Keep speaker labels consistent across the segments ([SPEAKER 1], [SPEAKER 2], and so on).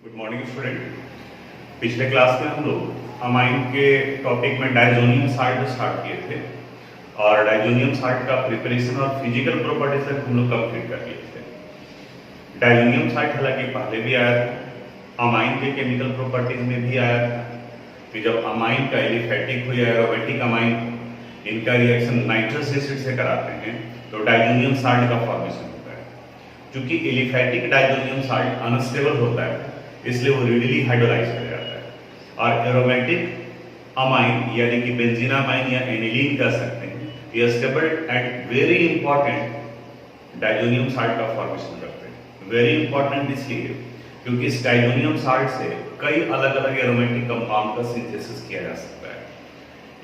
[SPEAKER 1] Good morning student. पिछले class में हम लोग अमाइन के टॉपिक में डायजोनियम साल्ट स्टार्ट किए थे और डायजोनियम साल्ट का प्रिपरेशन और फिजिकल प्रॉपर्टीज तक हम लोग कंप्लीट कर लिए थे। डायजोनियम साल्ट हालांकि पहले भी आया था, अमाइन के केमिकल प्रॉपर्टीज में भी आया था कि जब अमाइन का एलिफेटिक हो या एरोमेटिक अमाइन इनका रिएक्शन नाइट्रस एसिड से कराते हैं तो डायजोनियम साल्ट का फॉर्मेशन होता है। क्योंकि एलिफेटिक डायजोनियम साल्ट अनस्टेबल होता है इसलिए वो रीडली हाइड्रोलाइज कर जाता है, और एरोमेटिक अमाइन यानी कि बेंजीनामाइन या एनिलीन कह सकते हैं, ये stable and very important diazonium salt का फॉर्मेशन करते हैं। वेरी इंपॉर्टेंट इसलिए क्योंकि इस डायजोनियम साल्ट से कई अलग अलग एरोमेटिक कंपाउंड का सिंथेसिस किया जा सकता है।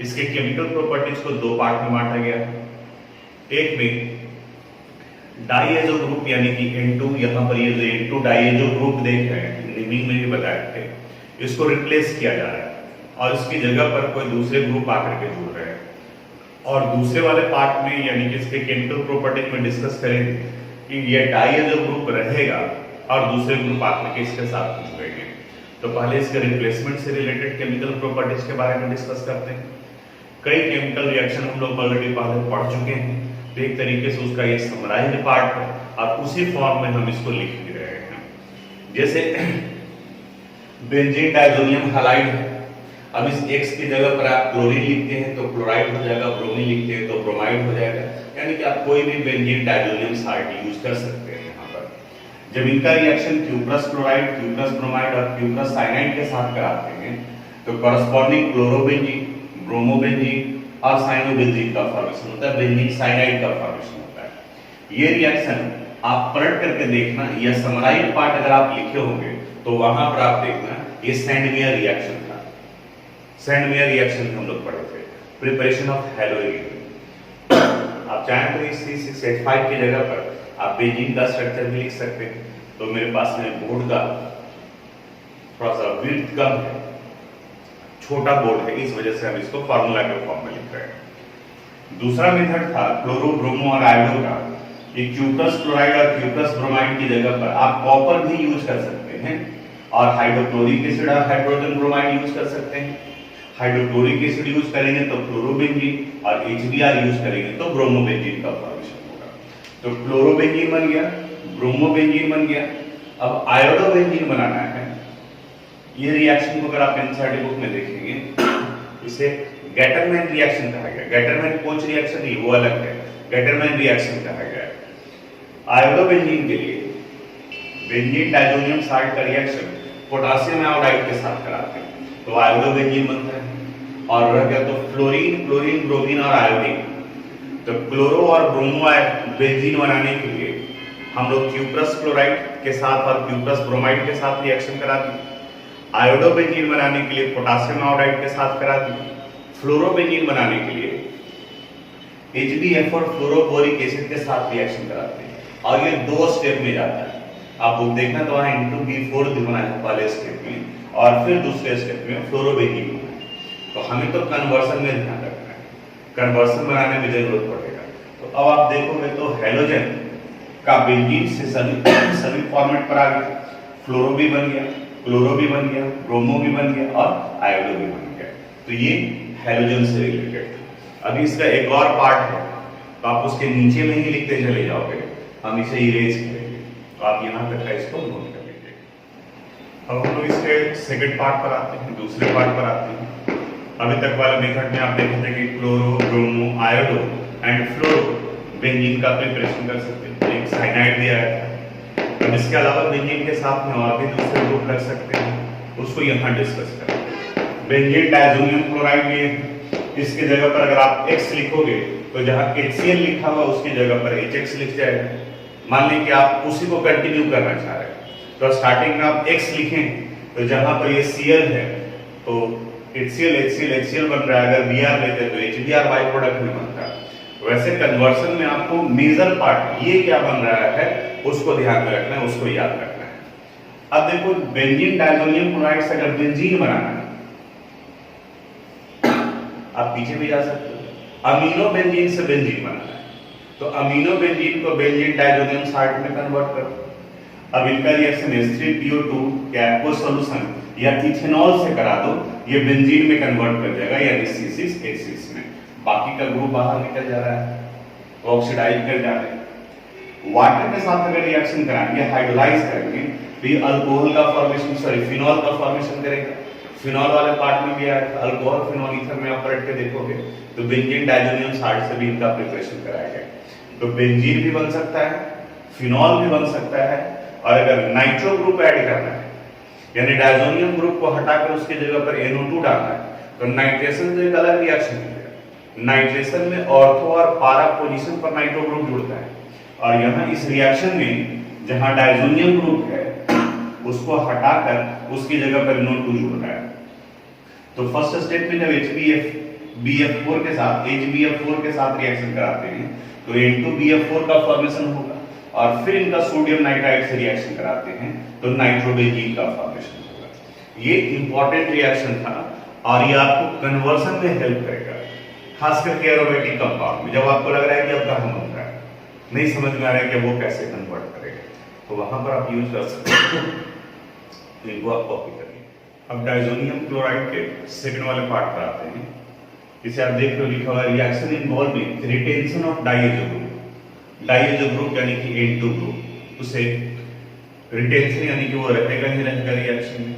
[SPEAKER 1] इसके केमिकल प्रॉपर्टीज को दो पार्ट में बांटा गया है। एक में डाइएजो ग्रुप यानी कि N2, यहाँ पर ये जो N2 डाइएजो ग्रुप देख रहे हैं नेमिंग में भी बताए थे, इसको रिप्लेस किया जा रहा है और इसकी जगह पर कोई दूसरे ग्रुप आकर के जुड़ रहे हैं। और दूसरे वाले पार्ट में यानी कि इसके केमिकल प्रॉपर्टीज में डिस्कस करेंगे कि ये डाइएजो ग्रुप रहेगा और दूसरे ग्रुप आकर के इसके साथ जुड़ेंगे। तो पहले इसके रिप्लेसमेंट से रिलेटेड केमिकल प्रॉपर्टीज के बारे में डिस्कस करते हैं। कई केमिकल रिएक्शन हम लोग ऑलरेडी पहले पढ़ चुके हैं, तो एक तरीके से उसका ये समराइज्ड पार्ट है और उसी फॉर्म में हम इसको लिख भी रहे हैं। जैसे बेंजीन डायजोनियम हैलाइड है, अब इस X की जगह पर आप क्लोरीन लिखते हैं तो क्लोराइड हो जाएगा, ब्रोमीन लिखते हैं तो ब्रोमाइड हो जाएगा, यानी कि आप कोई भी बेंजीन डायजोनियम साल्ट यूज कर सकते हैं। यहाँ पर जब इनका reaction Q+ chloride, Q+ bromide और Q+ साइनाइड के साथ कराते हैं तो कॉरस्पॉन्डिंग क्लोरोबेंजीन, ब्रोमोबेंजीन और साइनोबेंजीन का फॉर्मेशन होता है, बेंजीन साइनाइड का फॉर्मेशन होता है। ये रिएक्शन आप पलट करके देखना, यह समराइज्ड पार्ट अगर आप लिखे होंगे तो वहां पर आप देखना ये सैंडमेयर रिएक्शन था। सैंडमेयर रिएक्शन हम लोग पढ़े थे, प्रिपरेशन ऑफ हैलोजन। आप चाहें तो इस C6H5 की जगह पर आप बेंजीन का स्ट्रक्चर भी लिख सकते हैं। तो मेरे पास में बोर्ड का थोड़ा सा विड्थ कम है, छोटा बोर्ड है, इस वजह से हम इसको फार्मूला के फॉर्म में लिख रहे हैं। दूसरा मेथड था क्लोरो, ब्रोमो और आयोडो का। ये Q+ क्लोराइड और Q+ ब्रोमाइड की जगह पर आप कॉपर भी यूज कर सकते हैं और हाइड्रोक्लोरिक एसिड और हाइड्रोजन ब्रोमाइड यूज कर सकते हैं। हाइड्रोक्लोरिक एसिड यूज करेंगे तो क्लोरोबेंजीन और HBr यूज करेंगे तो ब्रोमोबेंजीन का फॉर्मेशन होगा। तो क्लोरोबेंजीन बन गया, ब्रोमोबेंजीन बन गया। अब आयोडोबेंजीन बनाना है। ये रिएक्शन को अगर आप एनसीईआरटी बुक में देखेंगे इसे गैटरमैन रिएक्शन कहा गया। गैटरमैन कोच रिएक्शन नहीं, वो अलग है, गैटरमैन रिएक्शन कहा गया है। आयोडोबेंजीन के लिए बेंजीन डायजोनियम साल्ट का रिएक्शन पोटेशियम आयोडाइड के साथ कराते हैं तो आयोडोबेंजीन बनता है। और रह गया तो फ्लोरीन, क्लोरीन, ब्रोमीन और आयोडीन। तो क्लोरो और ब्रोमो बेंजीन बनाने के लिए हम लोग Q+ क्लोराइड के साथ और Q+ ब्रोमाइड के साथ रिएक्शन कराते हैं। आयोडोबेंजीन बनाने के लिए पोटेशियम आयोडाइड के साथ कराते हैं। फ्लोरोबेंजीन बनाने के लिए HBF और फ्लोरोबोरिक एसिड के साथ रिएक्शन कराते हैं और ये दो स्टेप में जाता है। आप बुक देखना तो वहां N2B4 दिखाना है पहले स्टेप में और फिर दूसरे स्टेप में फ्लोरोबेंजीन बनाना है। तो हमें तो कन्वर्सन में ध्यान रखना है, कन्वर्सन बनाने में जरूरत पड़ेगा। तो अब आप देखोगे तो हैलोजन का बेंजीन से सभी फॉर्मेट पर आ गया, फ्लोरो भी बन गया, क्लोरो भी बन गया, ब्रोमो भी बन गया और आयोडो भी बन गया। तो ये हैलोजन से रिलेटेड था। अभी इसका एक और पार्ट है तो आप उसके नीचे में ही लिखते चले जाओगे, हम इसे इरेज करेंगे तो आप यहाँ तक का इसको नोट कर लीजिए। अब हम लोग इसके सेकंड पार्ट पर आते हैं, दूसरे पार्ट पर आते हैं। अभी तक वाले मेथड में आप देखे थे कि chloro, bromo, iodo and fluoro benzene का प्रिपरेशन कर सकते हैं। एक साइनाइड दिया है। अब इसके अलावा बेंजीन के साथ में और भी दूसरे ग्रुप लग सकते हैं, उसको यहाँ डिस्कस करें। बेंजीन डायजोनियम क्लोराइड में इसके जगह पर अगर आप X लिखोगे तो जहाँ HCl लिखा हुआ उसकी जगह पर HX लिख जाएगा। मान लीजिए कि आप उसी को कंटिन्यू करना चाह रहे हैं तो स्टार्टिंग में आप X लिखें तो जहाँ पर ये Cl है तो HCl बन रहा है। अगर Br लेते तो HBr बाई प्रोडक्ट में बनता है। वैसे कन्वर्सन में आपको मेजर पार्ट ये क्या बन रहा है उसको ध्यान में रखना है, उसको याद रखना है। अब देखो बेंजीन डायजोनियम क्लोराइड से अगर बेंजीन बनाना है, आप पीछे भी जा सकते हो। अमीनो बेंजीन से बेंजीन बनाना है तो अमीनो बेंजीन को बेंजीन डायजोनियम साल्ट में कन्वर्ट करो। अब इनका रिएक्शन H3PO2 क्या है, कोई सॉल्यूशन या इथेनॉल से करा दो, ये बेंजीन में कन्वर्ट कर जाएगा यानी C6H6 में। बाकी का ग्रुप बाहर निकल जा रहा है, ऑक्सीडाइज कर जा रहे हैं। वाटर के साथ अगर रिएक्शन कराएंगे, हाइड्रोलाइज करेंगे, तो ये अल्कोहल का फॉर्मेशन, सॉरी फिनॉल का फॉर्मेशन करेगा। फिनॉल वाले पार्ट में भी आएगा अल्कोहल, फिनॉल, ईथर में आप पलट के देखोगे तो बेंजीन डाइजोनियम साल्ट से भी इनका प्रिपरेशन कराया गया। तो बेंजीन भी बन सकता है, फिनॉल भी बन सकता है, और अगर नाइट्रो ग्रुप ऐड करना है यानी डाइजोनियम ग्रुप को हटाकर उसकी जगह पर NO2 डालना है, तो नाइट्रेशन से एक अलग रिएक्शन है। नाइट्रेशन में ऑर्थो और पारा पोजीशन पर नाइट्रो ग्रुप जुड़ता है, और यहाँ इस रिएक्शन में जहां डाइजोनियम ग्रुप है उसको हटाकर उसकी जगह पर NO2 जुड़ रहा है। तो फर्स्ट स्टेप में जब HBF4 के साथ HBF4 के साथ रिएक्शन कराते हैं तो N2BF4 का फॉर्मेशन होगा, और फिर इनका सोडियम नाइट्राइड से रिएक्शन कराते हैं तो नाइट्रोबेंजीन का फॉर्मेशन होगा। ये इंपॉर्टेंट रिएक्शन था और ये आपको कन्वर्शन में हेल्प करेगा, खास करके एरोमेटिक कंपाउंड में। जब आपको लग रहा है कि अब कहां बन रहा है, नहीं समझ में आ रहा है कि वो कैसे कन्वर्ट करेगा, तो वहां पर आप यूज कर सकते हो। इनको आप कॉपी करिए। अब डाइजोनियम क्लोराइड के सेकंड वाले पार्ट पर आते हैं। इसे आप देख रहे हो लिखा हुआ है reaction involving retention of diazo group. Diazo group यानी कि N2 ग्रुप, उसे रिटेंशन यानी कि वो रहेगा ही रहेगा रिएक्शन में।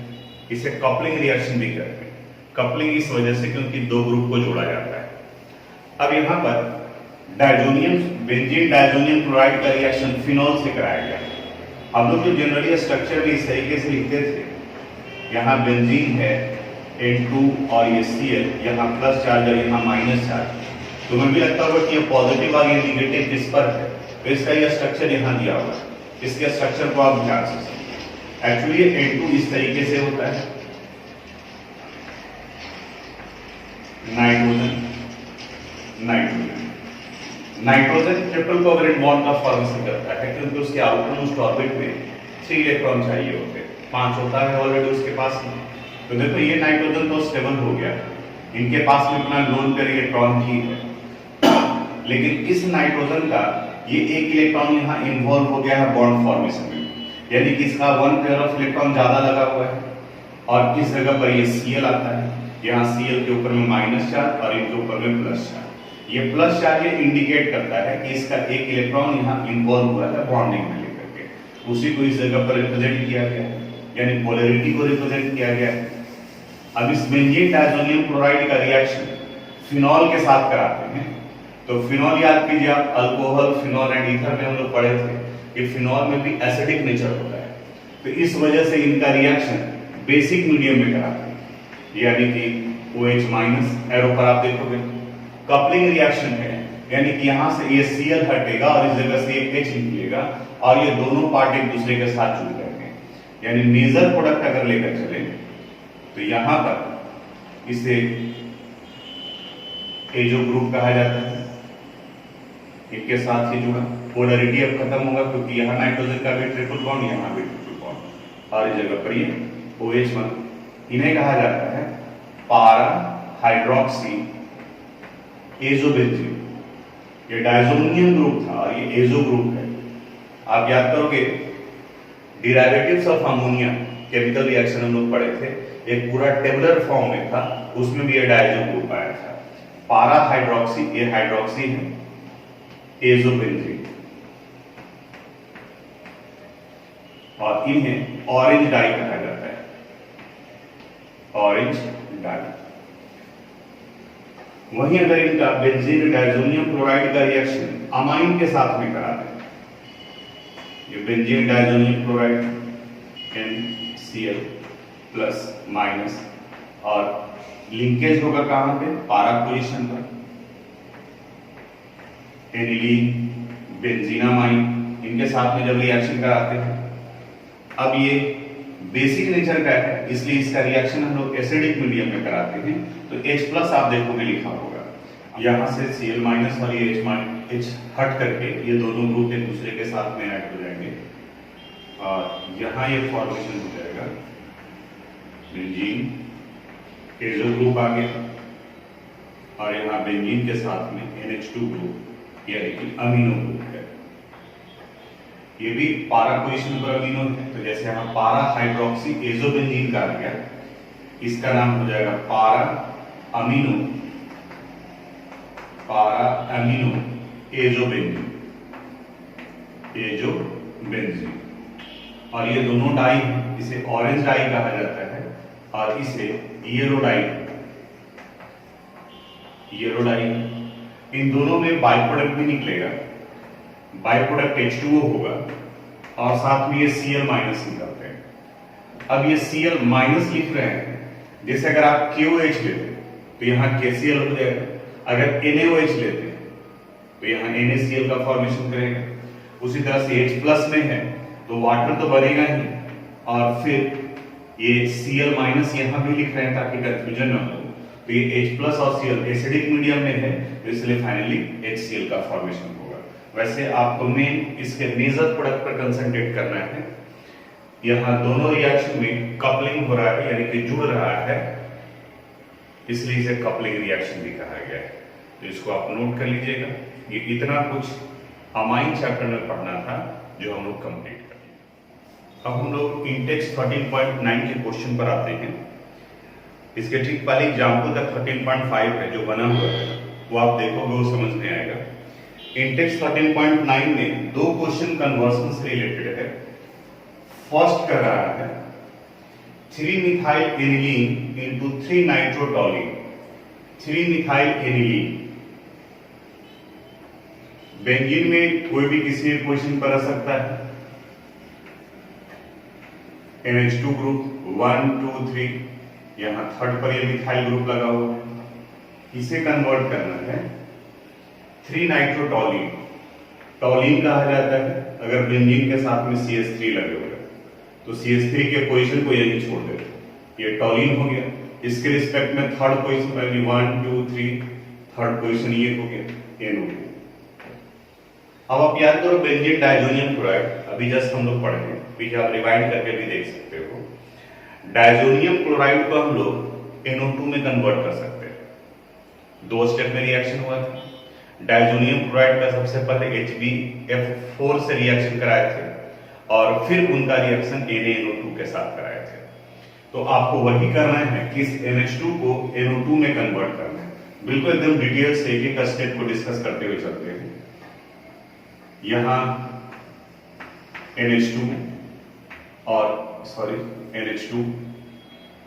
[SPEAKER 1] इसे कपलिंग रिएक्शन भी कहते हैं। कपलिंग इस वजह से क्योंकि दो ग्रुप को जोड़ा जाता है। अब यहाँ पर डाइजोनियम बेंजीन डाइजोनियम क्लोराइड का रिएक्शन फिनॉल से कराया गया। हम लोग जो जनरली स्ट्रक्चर भी इस तरीके से लिखते थे, यहाँ बेंजीन है N2 और ये Cl, यहाँ प्लस चार्ज और यहाँ माइनस चार्ज। तो मुझे भी लगता होगा कि ये पॉजिटिव और ये निगेटिव किस पर है, तो इसका ये स्ट्रक्चर यहाँ दिया हुआ है। इसके स्ट्रक्चर को आप ध्यान से समझिए। एक्चुअली ये N2 इस तरीके से होता है, nitrogen nitrogen nitrogen triple covalent bond का फॉर्मेशन करता है, क्योंकि उसके आउटर मोस्ट ऑर्बिट में 3 इलेक्ट्रॉन चाहिए होते हैं, 5 होता है ऑलरेडी उसके पास में। तो देखो ये नाइट्रोजन तो स्टेबल हो गया, इनके पास में अपना लोन पेयर इलेक्ट्रॉन भी है, लेकिन इस नाइट्रोजन का ये एक इलेक्ट्रॉन यहाँ इन्वॉल्व हो गया है बॉन्ड फॉर्मेशन में, यानी कि इसका 1 पेयर ऑफ इलेक्ट्रॉन ज्यादा लगा हुआ है, और इस जगह पर ये Cl आता है। यहाँ Cl के ऊपर में माइनस चार्ज और इनके ऊपर में प्लस चार्ज। ये प्लस चार्ज ये इंडिकेट करता है कि इसका एक इलेक्ट्रॉन यहाँ इन्वॉल्व हुआ है बॉन्डिंग में लेकर के, उसी को इस जगह पर रिप्रेजेंट किया गया है, यानी पोलैरिटी को रिप्रेजेंट किया गया है। अब इस बेंजीन डाइजोनियम क्लोराइड का रिएक्शन फिनॉल के साथ कराते हैं, तो फिनॉल याद कीजिए आप, अल्कोहल, फिनॉल एंड ईथर में हम लोग पढ़े थे कि फिनॉल में भी एसिडिक नेचर होता है, तो इस वजह से इनका रिएक्शन बेसिक मीडियम में कराते हैं, यानी कि OH- एरो पर आप देखोगे कपलिंग रिएक्शन है, यानी कि यहां से ये Cl हटेगा और इस जगह से एक H निकलेगा और ये दोनों पार्ट एक दूसरे के साथ जुड़ जाएंगे, यानी मेजर प्रोडक्ट अगर लेकर चले तो यहां पर इसे एजो ग्रुप कहा जाता है, इनके साथ ही जुड़ा। पोलैरिटी अब खत्म होगा क्योंकि यहाँ नाइट्रोजन का भी ट्रिपल बॉन्ड, यहाँ भी ट्रिपल बॉन्ड, और इस जगह पर ये OH1। इन्हें कहा जाता है पारा हाइड्रोक्सी एजोबेंजीन। ये डाइजोनियम ग्रुप था और ये एजो ग्रुप है। आप याद करोगे डिराइवेटिव्स ऑफ अमोनिया केमिकल रिएक्शन हम लोग पढ़े थे, एक पूरा टेबुलर फॉर्म में था, उसमें भी ये डाइजो ग्रुप आया था। पारा हाइड्रोक्सी, ये हाइड्रोक्सी है, एजोबेंजीन, और इन्हें ऑरेंज डाई कहा जाता है, ऑरेंज डाई। वहीं अगर इनका बेंजीन डाइजोनियम क्लोराइड का रिएक्शन अमाइन के साथ में कराते हैं, ये benzene diazonium chloride NCl plus minus, और लिंकेज होगा कहां पे, पारा पोजीशन पर, एनिलीन बेंजीनामाइन, इनके साथ में जब रिएक्शन कराते हैं। अब ये बेसिक नेचर का है, इसलिए इसका रिएक्शन हम लोग एसिडिक मीडियम में कराते हैं, तो H+ आप देखोगे लिखा होगा, यहां से Cl- और ये H हट करके ये दोनों ग्रुप एक दूसरे के साथ में ऐड हो जाएंगे, और यहां ये फॉर्मेशन हो जाएगा बेंजीन एजो ग्रुप आ गया, और यहाँ बेंजीन के साथ में NH2 ग्रुप यानी कि अमीनो ग्रुप है। ये भी पारा पोजीशन पर अमीनो है, तो जैसे यहाँ पारा हाइड्रोक्सी एजोबेंजीन का आ गया, इसका नाम हो जाएगा पारा अमीनो एजोबेंजीन, एजोबेंजीन। और ये दोनों डाई हैं, इसे ऑरेंज डाई कहा जाता है और इसे येलो डाई। इन दोनों में बाई प्रोडक्ट भी निकलेगा, बाई प्रोडक्ट H2O होगा और साथ में ये Cl माइनस निकलते हैं। अब ये Cl माइनस लिख रहे हैं, जैसे अगर आप KOH लेते तो यहाँ KCl हो जाएगा, अगर NaOH लेते तो यहाँ NaCl का फॉर्मेशन करेगा। उसी तरह से H प्लस में है तो वाटर तो बनेगा ही, और फिर ये Cl माइनस यहाँ भी लिख रहे हैं ताकि कंफ्यूजन ना हो, तो ये H प्लस और Cl एसिडिक मीडियम में है, तो इसलिए फाइनली HCl का फॉर्मेशन होगा। वैसे आपको मेन इसके मेजर प्रोडक्ट पर कंसंट्रेट करना है। यहाँ दोनों रिएक्शन में कपलिंग हो रहा है, यानी कि जुड़ रहा है, इसलिए इसे कपलिंग रिएक्शन भी कहा गया है। तो इसको आप नोट कर लीजिएगा। ये इतना कुछ अमाइन चैप्टर में पढ़ना था जो हम लोग कंप्लीट कर लिए। अब हम लोग इंटेक्स 13.9 के क्वेश्चन पर आते हैं। इसके ठीक पहले एग्जाम्पल का 13.5 है जो बना हुआ है, वो आप देखोगे वो समझ में आएगा। इंटेक्स 13.9 में दो क्वेश्चन कन्वर्सन से रिलेटेड है। फर्स्ट कर रहा है 3 methyl aniline into 3 नाइट्रोटोलीन। 3 methyl aniline benzene में कोई भी किसी भी पोजीशन पर आ सकता है। NH2 ग्रुप 1 2 3, यहां थर्ड पर ये मिथाइल ग्रुप लगा हुआ है। इसे कन्वर्ट करना है 3 नाइट्रोटोलीन। टोलीन कहा जाता है अगर बेंजीन के साथ में CH3 लगे हुए, तो CH3 के पोजीशन को यही छोड़ देते, ये टोलीन हो गया। इसके रिस्पेक्ट में थर्ड पोजीशन पर 1 2 3, थर्ड पोजीशन ये हो गया NO2। अब आप याद करो बेंजीन डायजोनियम क्लोराइड, अभी जस्ट हम लोग पढ़े हैं, पीछे आप रिवाइंड करके भी देख सकते हो। डायजोनियम क्लोराइड को हम लोग NO2 में कन्वर्ट कर सकते हैं। दो स्टेप में रिएक्शन हुआ था। डायजोनियम क्लोराइड का सबसे पहले HbF4 से रिएक्शन कराए थे और फिर उनका रिएक्शन NaNO2 के साथ कराए थे। तो आपको वही करना है कि इस NH2 को NO2 में कन्वर्ट करना है। बिल्कुल एकदम डिटेल से एक एक स्टेप को डिस्कस करते हुए चलते हैं। यहां NH2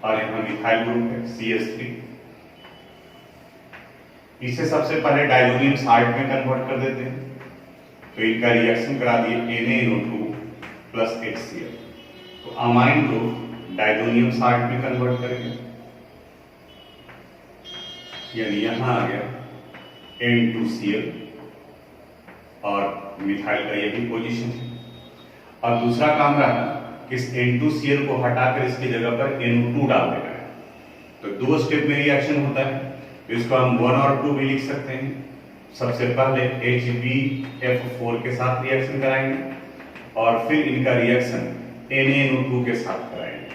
[SPEAKER 1] और यहां मिथाइल ग्रुप है CH3। इसे सबसे पहले डायजोनियम साल्ट में कन्वर्ट कर देते हैं, तो इनका रिएक्शन करा दिए NaNO2 प्लस HCl, तो अमाइन ग्रुप डायजोनियम साल्ट में कन्वर्ट करेंगे, यानी यहां आ गया N2Cl और मिथाइल का यही पोजीशन है। और दूसरा काम रहा कि इस N2Cl को हटाकर इसकी जगह पर NO2 डाल देना है। तो दो स्टेप में रिएक्शन होता है, तो इसको हम 1 और 2 भी लिख सकते हैं। सबसे पहले HbF4 के साथ रिएक्शन कराएंगे और फिर इनका रिएक्शन NaNO2 के साथ कराएंगे।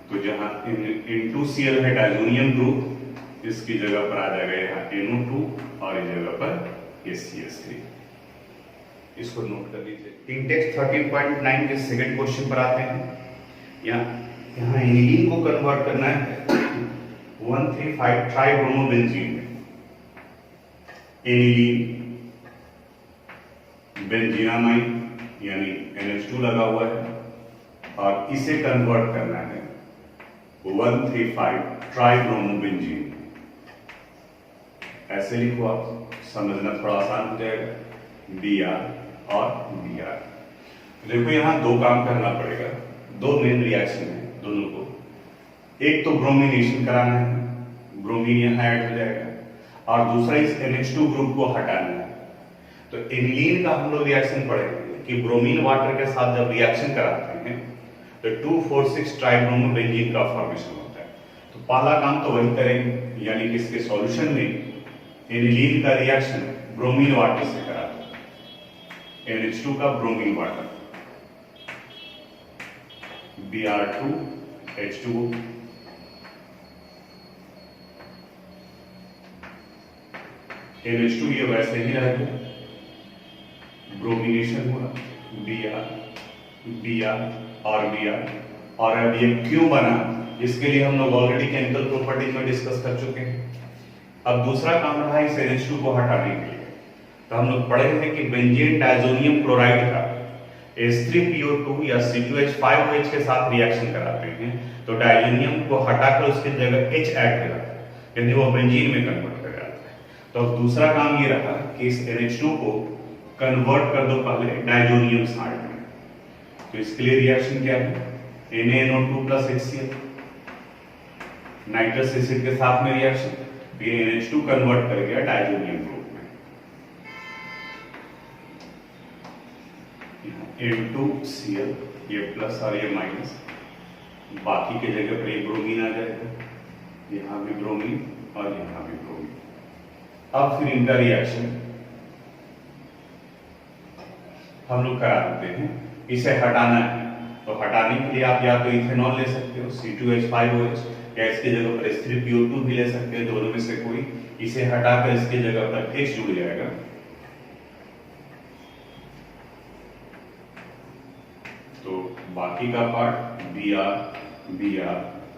[SPEAKER 1] तो जहां N2Cl है डायजोनियम ग्रुप, इसकी जगह पर आ जाएगा यहाँ NO2 और इस जगह पर ये CH3। इसको नोट कर लीजिए। इंटेक्स 13.9 के सेकंड क्वेश्चन पर आते हैं। यहाँ एनिलीन को कन्वर्ट करना है 1,3,5 ट्राइब्रोमोबेंजीन में। एनिलीन बेंजीनामाइन यानी NH2 लगा हुआ है और इसे कन्वर्ट करना है 1,3,5 ट्राइब्रोमोबेंजीन। ऐसे लिखो, आप समझना थोड़ा आसान हो जाएगा। Br और Br। देखो यहाँ दो काम करना पड़ेगा, दो मेन रिएक्शन है दोनों को। एक तो ब्रोमिनेशन कराना है, ब्रोमीन यहाँ ऐड हो जाएगा, और दूसरा इस NH2 ग्रुप को हटाना है। तो एनिलीन का हम लोग रिएक्शन पढ़ेंगे कि ब्रोमीन वाटर के साथ जब रिएक्शन कराते हैं तो 2,4,6 ट्राइब्रोमोबेंजीन का फॉर्मेशन होता है। तो पहला काम तो वही करेंगे, यानी कि इसके सॉल्यूशन में एनिलीन का रिएक्शन ब्रोमीन वाटर से कराते हैं। NH2 का ब्रोमीन वाटर, Br2H2O। NH2 ये वैसे ही रह गया, ब्रोमिनेशन हुआ, Br और Br, और अब ये क्यों बना इसके लिए हम लोग ऑलरेडी केमिकल प्रॉपर्टीज में डिस्कस कर चुके हैं। अब दूसरा काम रहा इस NH2 को हटाने के लिए, तो हम लोग पढ़े हैं कि बेंजीन डायजोनियम क्लोराइड का H3PO2 या C2H5OH के साथ रिएक्शन कराते हैं तो डायजोनियम को हटाकर उसकी जगह H ऐड हो जाता है, यानी वो बेंजीन में कन्वर्ट कर जाता है। तो अब दूसरा काम ये रहा कि इस NH2 को कन्वर्ट कर दो पहले डायजोनियम साल्ट में। तो इसके लिए रिएक्शन क्या है, NaNO2 plus HCl, nitrous acid के साथ में रिएक्शन, ये NH2 कन्वर्ट कर गया डायजोनियम ग्रुप में, N2Cl, ये प्लस और ये माइनस, बाकी के जगह पर ये ब्रोमीन आ जाएगा, यहां भी ब्रोमीन और यहां भी ब्रोमीन। अब फिर इनका रिएक्शन हम लोग करा देते हैं। इसे हटाना है तो हटाने के लिए आप या तो इथेनॉल ले सकते हो C2H5OH, या इसकी जगह पर H3PO2 भी ले सकते हैं, दोनों में से कोई। इसे हटाकर इसकी जगह पर H जुड़ जाएगा, तो बाकी का पार्ट Br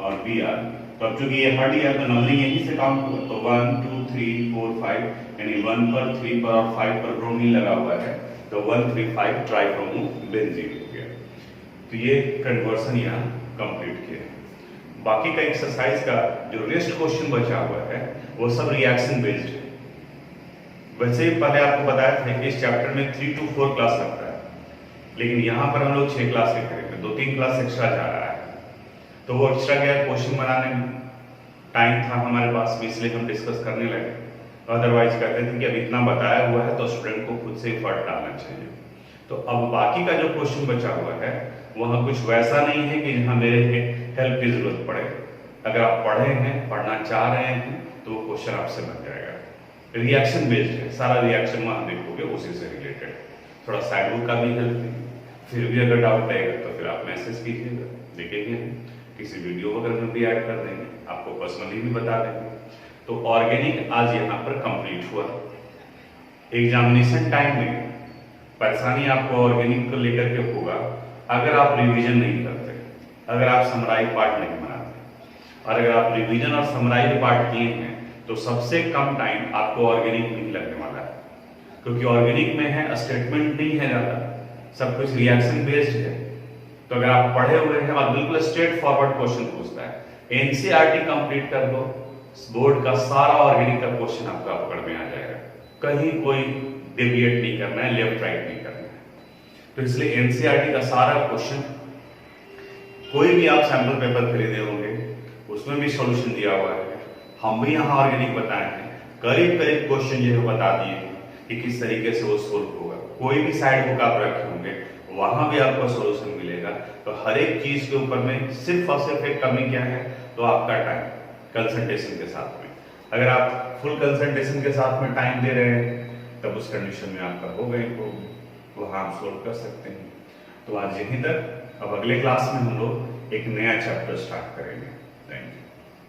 [SPEAKER 1] और Br। तो अब चूंकि ये हट गया तो नंबरिंग यहीं से काउंट होगा, तो 1 2 3 4 5, यानी 1 पर 3 पर और 5 पर ब्रोमीन लगा हुआ है, तो 135 ट्राइब्रोमो बेंजीन हो गया। तो ये कन्वर्सन यहाँ कंप्लीट किया। बाकी का एक्सरसाइज का जो रेस्ट क्वेश्चन बचा हुआ है वो सब रिएक्शन बेस्ड है। वैसे ही पहले आपको बताया था कि इस चैप्टर में 3 to 4 क्लास लगता है, लेकिन यहाँ पर हम लोग 6 क्लास करेंगे, 2-3 क्लास एक्स्ट्रा जा रहा है। तो वो एक्स्ट्रा क्या क्वेश्चन बनाने में टाइम था हमारे पास भी, इसलिए हम डिस्कस करने लगे। अदरवाइज कहते थे कि अब इतना बताया हुआ है तो स्टूडेंट को खुद से एफर्ट डालना चाहिए। तो अब बाकी का जो क्वेश्चन बचा हुआ है वहाँ कुछ वैसा नहीं है कि जहाँ मेरे हेल्प की जरूरत पड़े। अगर आप पढ़े हैं, पढ़ना चाह रहे हैं तो वो क्वेश्चन आपसे बन जाएगा। रिएक्शन बेस्ड है, सारा रिएक्शन वहाँ देखोगे उसी से रिलेटेड। थोड़ा साइड बुक का भी हेल्प है, फिर भी अगर डाउट आएगा तो फिर आप मैसेज कीजिएगा, देखेंगे किसी वीडियो वगैरह में भी ऐड कर देंगे, आपको पर्सनली भी बता देंगे। तो ऑर्गेनिक आज यहाँ पर कंप्लीट हुआ। एग्जामिनेशन टाइम में परेशानी आपको ऑर्गेनिक को लेकर के होगा अगर आप रिवीजन नहीं करते, अगर आप समराइज पार्ट नहीं बनाते। और अगर आप रिवीजन और समराइज पार्ट किए हैं तो सबसे कम टाइम आपको ऑर्गेनिक में ही लगने वाला है, क्योंकि ऑर्गेनिक में है स्टेटमेंट नहीं है ज़्यादा, सब कुछ रिएक्शन बेस्ड है। तो अगर आप पढ़े हुए हैं और बिल्कुल स्ट्रेट फॉरवर्ड क्वेश्चन पूछता है, एनसीईआरटी कंप्लीट कर दो, बोर्ड का सारा ऑर्गेनिक का क्वेश्चन आपका पकड़ में आ जाएगा, कहीं कोई डेविएट नहीं करना है, लेफ्ट राइट नहीं करना है। तो इसलिए एनसीईआरटी का सारा क्वेश्चन, कोई भी आप सैंपल पेपर खरीदे होंगे उसमें भी सॉल्यूशन दिया हुआ है। हम भी यहाँ ऑर्गेनिक बताए हैं, करीब करीब क्वेश्चन जो है बता दिए कि किस तरीके से वो सोल्व होगा। कोई भी साइड बुक आप रखे होंगे वहां भी आपको सॉल्यूशन मिलेगा। तो हर एक चीज के ऊपर में सिर्फ और सिर्फ एक कमी क्या है, तो आपका टाइम कंसंट्रेशन के साथ में। अगर आप फुल कंसंट्रेशन के साथ में टाइम दे रहे हैं तब उस कंडीशन में आपका हो गए तो वहां आप सोल्व कर सकते हैं। तो आज यहीं तक। अब अगले क्लास में हम लोग एक नया चैप्टर स्टार्ट करेंगे।